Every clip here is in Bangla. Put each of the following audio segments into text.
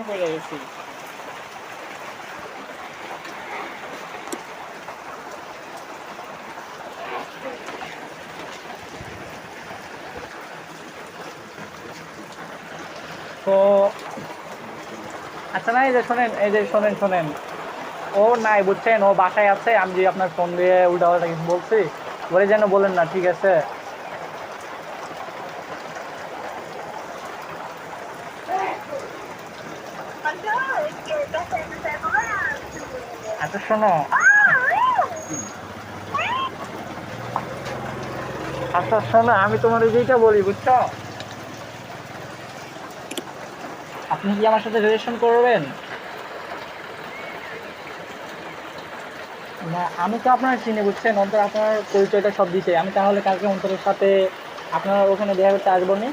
পড়ে গেছি। তো আচ্ছা না, এই যে শোনেন, এই যে শোনেন শোনেন, ও নাই বুঝছেন, ও বাসায় আছে। আমি যে আপনার ফোন দিয়ে উল্টাপাল্টা কিছু বলছি, ওরে যেন বলেন না, ঠিক আছে? আচ্ছা শোনো, আচ্ছা শোনো, আমি তোমার যেটা বলি বুঝছো, আপনি কি আমার সাথে রিলেশন করবেন? না, আমি তো আপনার চিনি বুঝছেন, অন্তর আপনার পরিচয়টা সব দিছে। আমি তাহলে কালকে অন্তরের সাথে আপনার ওখানে দেখা করতে আসবো নি?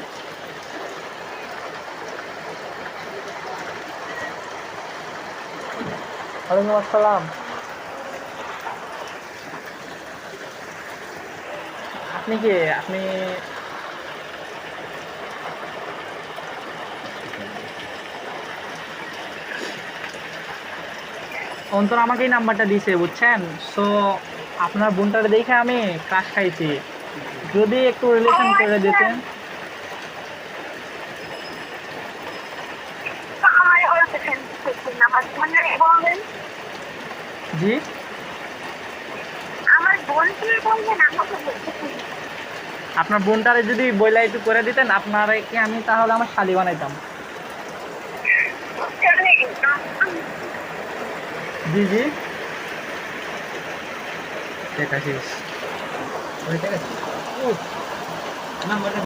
ওয়ালাইকুম আসসালাম। আপনি কি, আপনি অন্তর আমাকে এই নাম্বারটা দিছে বুঝছেন। সো আপনার বোনটারে দেখে আমি ক্রাশ খাইছি। যদি একটু রিলেশন করে দিতেন। জি, আপনার বোনটারে যদি বইলা একটু করে দিতেন, আপনাকে আমি তাহলে আমার শালি বানাইতাম। জি জি, ঠিক আছে। ওই ঠিক আছে।